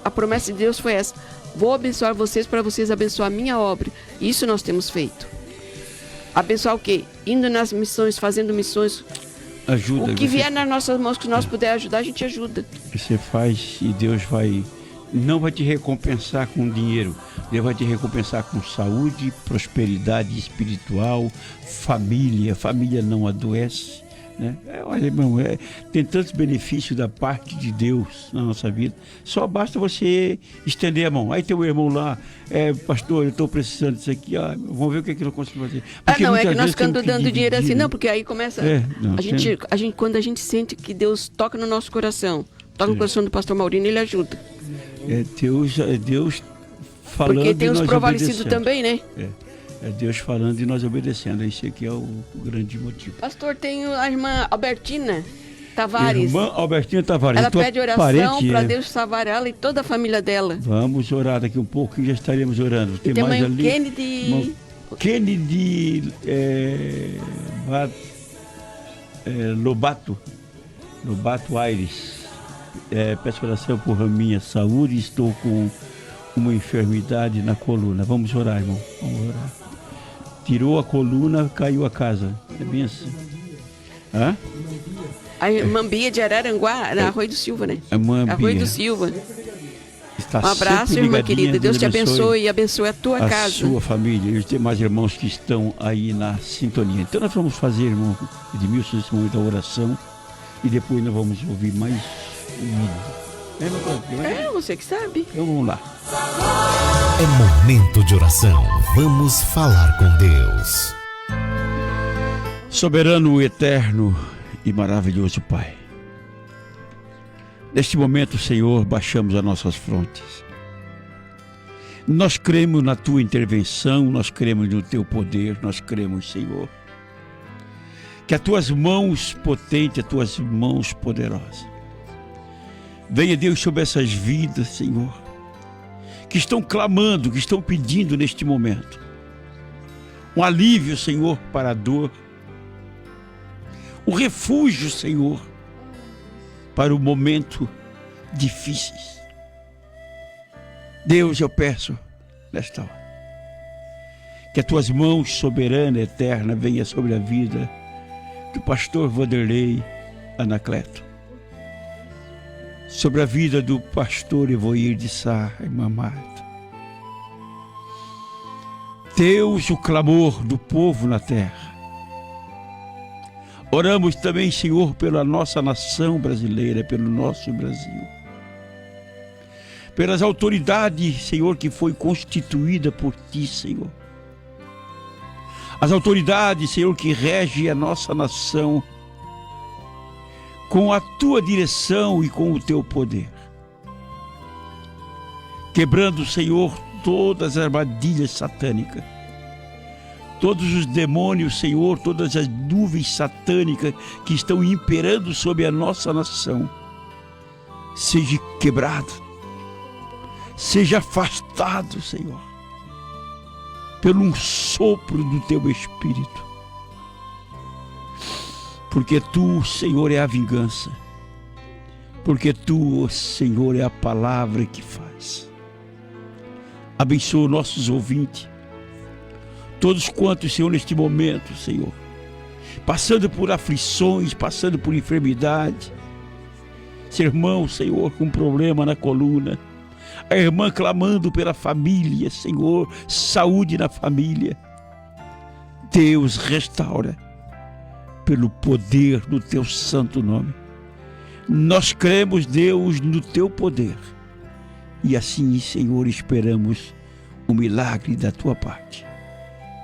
A promessa de Deus foi essa. Vou abençoar vocês para vocês abençoar a minha obra. Isso nós temos feito. Abençoar o quê? Indo nas missões, fazendo missões. Ajuda. O que vier nas nossas mãos, que nós puder ajudar, a gente ajuda. Você faz e Deus não vai te recompensar com dinheiro. Deus vai te recompensar com saúde, prosperidade espiritual, família. Família não adoece. Né? Olha, irmão, tem tantos benefícios da parte de Deus na nossa vida. Só basta você estender a mão. Aí tem o irmão lá, pastor, eu estou precisando disso aqui, vamos ver o que eu consigo fazer. Porque não é que nós ficamos dando dinheiro assim, não, porque aí começa. Quando a gente sente que Deus toca no nosso coração, toca no coração do pastor Maurino, ele ajuda. Deus falando. Porque tem os provalecidos também, né? É Deus falando e nós obedecendo. Esse aqui é o grande motivo. Pastor, tem a irmã Albertina Tavares. Irmã Albertina Tavares. Ela pede oração para Deus salvar ela e toda a família dela. Vamos orar daqui um pouco e já estaremos orando. Tem mais ali. Kennedy Lobato Aires. peço oração por minha saúde. Estou com uma enfermidade na coluna. Vamos orar, irmão. Vamos orar. Tirou a coluna, caiu a casa. É bem assim. Hã? A irmã Bia de Araranguá, na Arroio do Silva, né? Arroio do Silva. Está um abraço, irmã querida. Deus te abençoe e abençoe a tua casa. A sua família e os demais irmãos que estão aí na sintonia. Então nós vamos fazer, irmão Edmilson, esse momento da oração. E depois nós vamos ouvir mais um hino. É, você que sabe. Então vamos lá. É momento de oração. Vamos falar com Deus. Soberano, eterno e maravilhoso Pai. Neste momento, Senhor, baixamos as nossas frontes. Nós cremos na Tua intervenção, nós cremos no Teu poder, nós cremos, Senhor, que as Tuas mãos potentes, as Tuas mãos poderosas, venha, Deus, sobre essas vidas, Senhor, que estão clamando, que estão pedindo neste momento um alívio, Senhor, para a dor, um refúgio, Senhor, para o momento difíceis. Deus, eu peço nesta hora que as Tuas mãos soberana e eterna venha sobre a vida do pastor Vanderlei Anacleto, sobre a vida do pastor Evoir de Sá, irmã Marta. Deus, o clamor do povo na terra. Oramos também, Senhor, pela nossa nação brasileira, pelo nosso Brasil. Pelas autoridades, Senhor, que foi constituída por Ti, Senhor. As autoridades, Senhor, que regem a nossa nação com a Tua direção e com o Teu poder. Quebrando, Senhor, todas as armadilhas satânicas. Todos os demônios, Senhor, todas as nuvens satânicas que estão imperando sobre a nossa nação, seja quebrado, seja afastado, Senhor, pelo um sopro do Teu Espírito. Porque Tu, Senhor, é a vingança. Porque Tu, Senhor, é a palavra que faz. Abençoa nossos ouvintes. Todos quantos, Senhor, neste momento, Senhor, passando por aflições, passando por enfermidade. Esse irmão, Senhor, com problema na coluna. A irmã clamando pela família, Senhor, saúde na família. Deus, restaura pelo poder do Teu santo nome. Nós cremos, Deus, no Teu poder. E assim, Senhor, esperamos o milagre da Tua parte.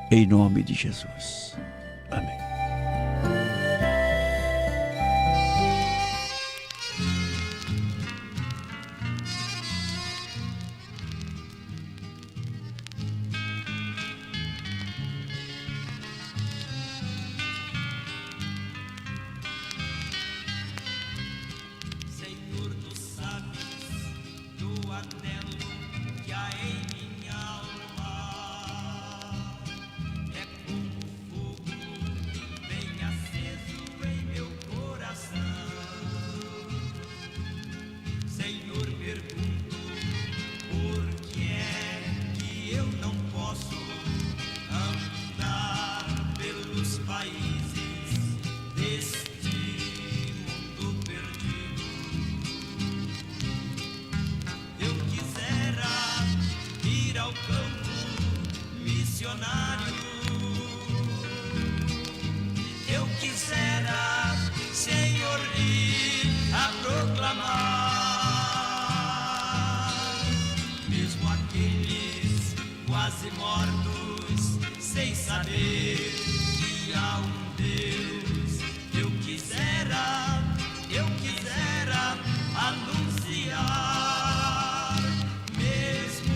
Em nome de Jesus. Amém. Senhor, Tu sabes do anelo que há em minha alma. Eu quisera, Senhor, ir a proclamar, mesmo aqueles quase mortos, sem saber que há um Deus. Eu quisera anunciar, mesmo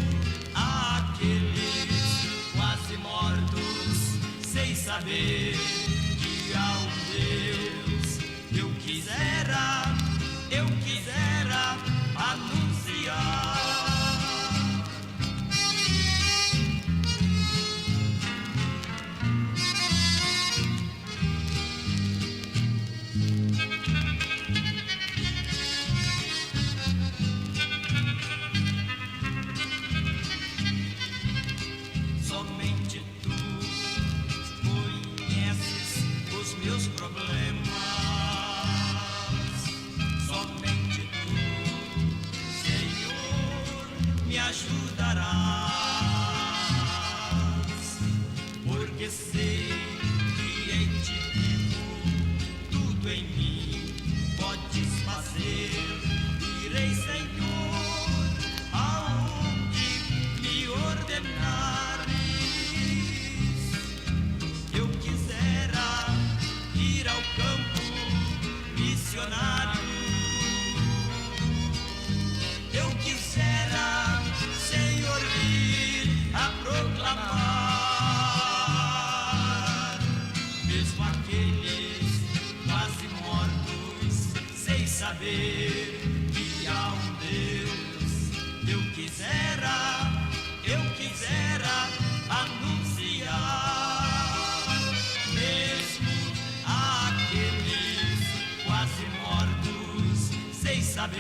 aqueles quase mortos, sem saber que há um Deus. Eu quisera anunciar.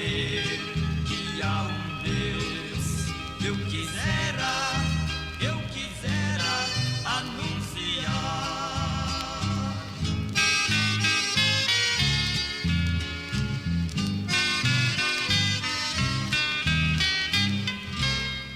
saber que há um Deus. Eu quisera anunciar.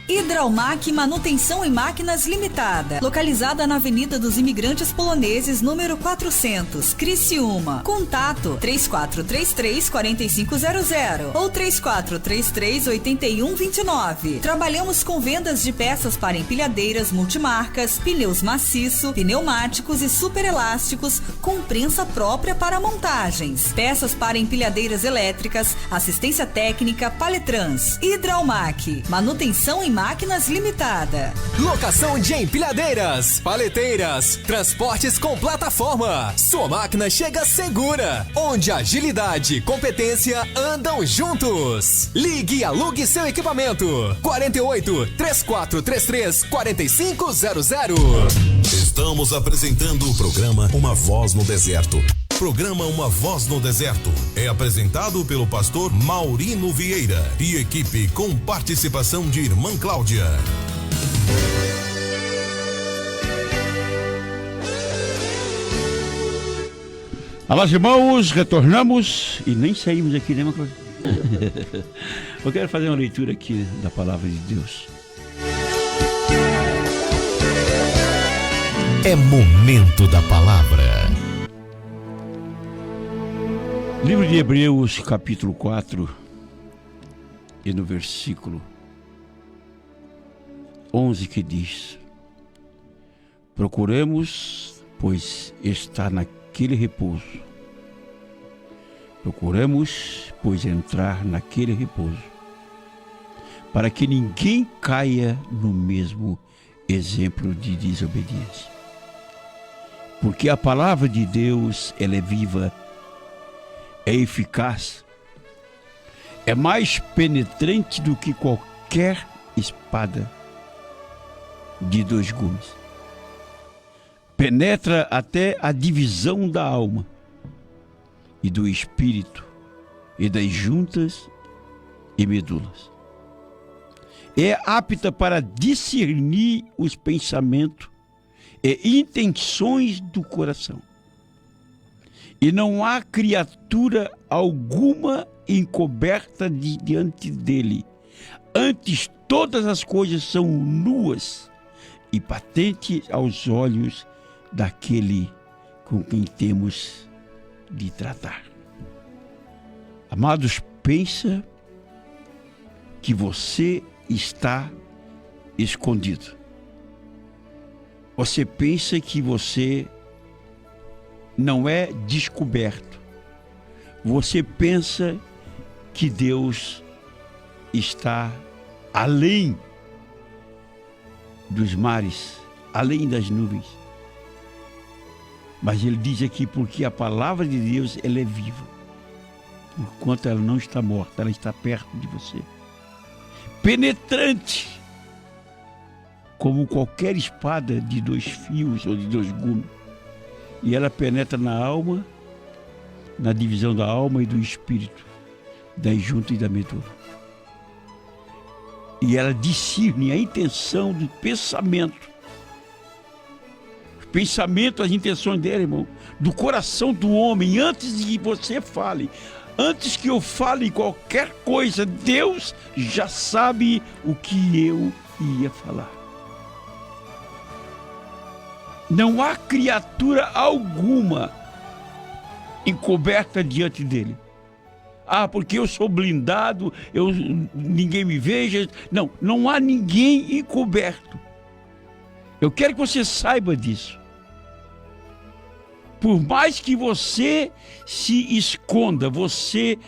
Hidraumac Manutenção em Máquinas Limitada, localizada na Avenida dos Imigrantes Poloneses, número 400, Criciúma. Contato 3433-4500 ou 3433-8129. Trabalhamos com vendas de peças para empilhadeiras multimarcas, pneus maciço, pneumáticos e superelásticos com prensa própria para montagens. Peças para empilhadeiras elétricas, assistência técnica, Paletrans. Hidraumac Manutenção em Máquinas Limitada. Locação de empilhadeiras, paleteiras, transportes com plataforma. Sua máquina chega segura, onde agilidade e competência andam juntos. Ligue e alugue seu equipamento. 48-3433-4500. Estamos apresentando o programa Uma Voz no Deserto. Programa Uma Voz no Deserto é apresentado pelo pastor Maurino Vieira e equipe com participação de irmã Cláudia. Alô, irmãos, retornamos e nem saímos aqui, né, irmã Cláudia? Eu quero fazer uma leitura aqui da palavra de Deus. É momento da palavra. Livro de Hebreus, capítulo 4, e no versículo 11 que diz: procuremos, pois estar naquele repouso. Procuremos, pois entrar naquele repouso, para que ninguém caia no mesmo exemplo de desobediência. Porque a palavra de Deus, ela é viva, é eficaz, é mais penetrante do que qualquer espada de dois gumes. Penetra até a divisão da alma e do espírito e das juntas e medulas. É apta para discernir os pensamentos e intenções do coração. E não há criatura alguma encoberta diante dele. Antes, todas as coisas são nuas e patentes aos olhos daquele com quem temos de tratar. Amados, pensa que você está escondido. Você pensa que você não é descoberto. Você pensa que Deus está além dos mares, além das nuvens. Mas ele diz aqui, porque a palavra de Deus, ela é viva. Enquanto ela não está morta, ela está perto de você. Penetrante, como qualquer espada de dois fios ou de dois gumes. E ela penetra na alma, na divisão da alma e do espírito, da junta e da medula. E ela discerne a intenção do pensamento. O pensamento, as intenções dela, irmão, do coração do homem, antes de que você fale, antes que eu fale qualquer coisa, Deus já sabe o que eu ia falar. Não há criatura alguma encoberta diante dele. Ah, porque eu sou blindado, ninguém me veja. Não, não há ninguém encoberto. Eu quero que você saiba disso. Por mais que você se esconda, você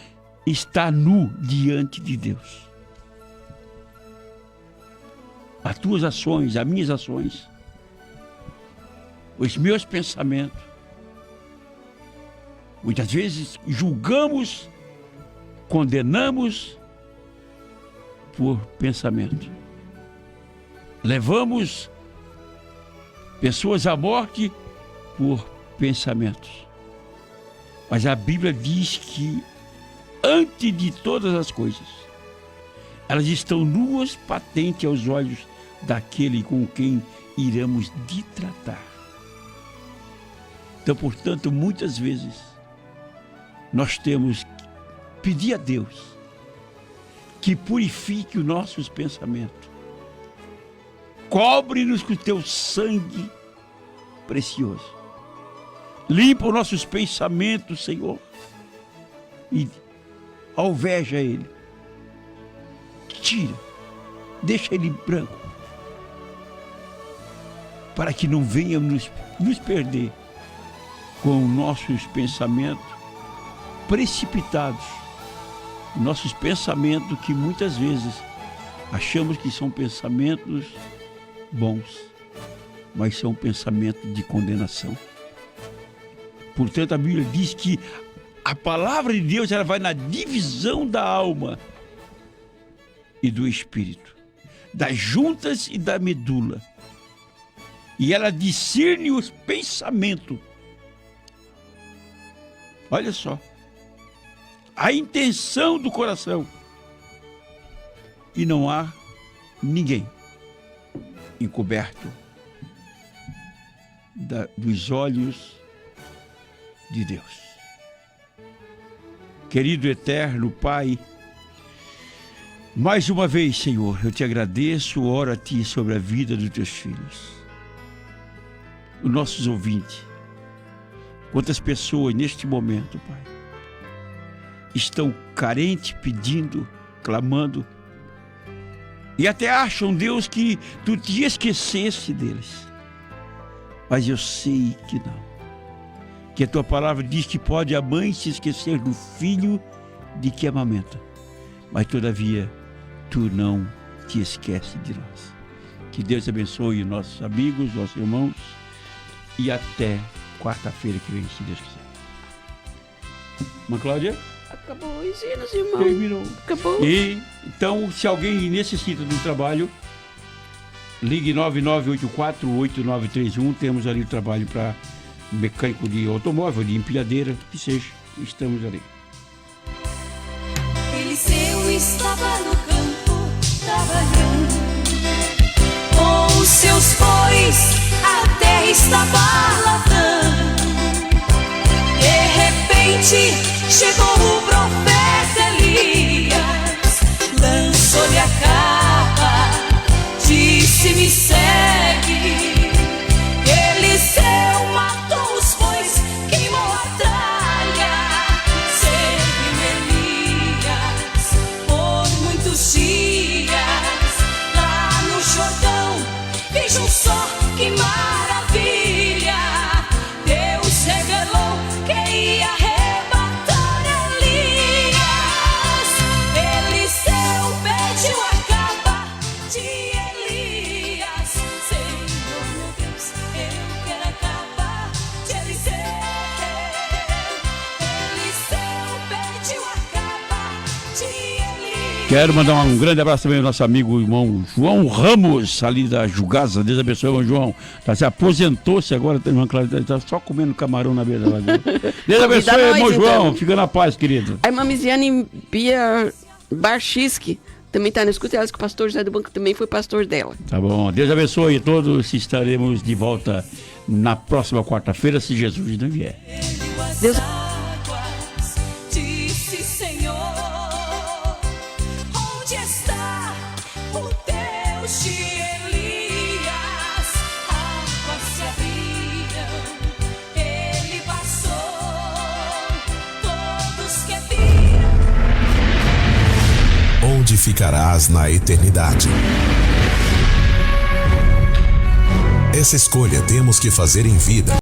está nu diante de Deus. As tuas ações, as minhas ações, os meus pensamentos. Muitas vezes julgamos, condenamos por pensamento. Levamos pessoas à morte por pensamentos. Mas a Bíblia diz que antes de todas as coisas. Elas estão nuas, patentes aos olhos daquele com quem iremos de tratar. Então, portanto, muitas vezes, nós temos que pedir a Deus que purifique os nossos pensamentos. Cobre-nos com o teu sangue precioso. Limpa os nossos pensamentos, Senhor, e alveja ele. Tira, deixa ele branco, para que não venhamos nos perder com nossos pensamentos precipitados, nossos pensamentos que muitas vezes achamos que são pensamentos bons, mas são pensamentos de condenação. Portanto, a Bíblia diz que a palavra de Deus, ela vai na divisão da alma e do espírito, das juntas e da medula, e ela discerne os pensamentos. Olha só, a intenção do coração, e não há ninguém encoberto dos olhos de Deus. Querido eterno Pai, mais uma vez, Senhor, eu te agradeço, oro a Ti sobre a vida dos Teus filhos, os nossos ouvintes. Quantas pessoas neste momento, Pai, estão carentes, pedindo, clamando, e até acham, Deus, que Tu te esquecesse deles. Mas eu sei que não. Que a Tua palavra diz que pode a mãe se esquecer do filho de que amamenta, mas todavia Tu não te esqueces de nós. Que Deus abençoe nossos amigos, nossos irmãos, e até quarta-feira que vem, se Deus quiser. Irmã Cláudia? Acabou, ensinos, irmão. Terminou. Acabou. E, então, se alguém necessita de um trabalho, ligue 9984-8931. Temos ali o trabalho para mecânico de automóvel, de empilhadeira, que seja. Estamos ali. Eliseu estava no campo trabalhando com os seus bois, a terra estava lavrando. De repente chegou o profeta Elias, lançou-lhe a capa, disse: me segue. Eliseu matou os bois, queimou a tralha, seguiu Elias por muitos dias. Lá no Jordão, vejam só que maravilha, Deus revelou que ia arrebatar Elias. Eliseu pediu a capa de Elias. Senhor meu Deus, eu quero a capa de Eliseu. Eliseu pediu a capa de Elias. Quero mandar um grande abraço também ao nosso amigo irmão João Ramos, ali da Jugasa. Deus abençoe, irmão João. Se aposentou-se agora, irmã Cláudia, está só comendo camarão na beira da lagoa. Deus abençoe, irmão João. Fica na paz, querido. A irmã Misiane Bia Barchiski também está na escuta. Ela disse que o pastor José do Banco também foi pastor dela. Tá bom. Deus abençoe todos. Estaremos de volta na próxima quarta-feira, se Jesus não vier. Deus Disse: Senhor, onde está o Deus de Elias? Águas se abriram, ele passou, todos que viram. Onde ficarás na eternidade? Essa escolha temos que fazer em vida.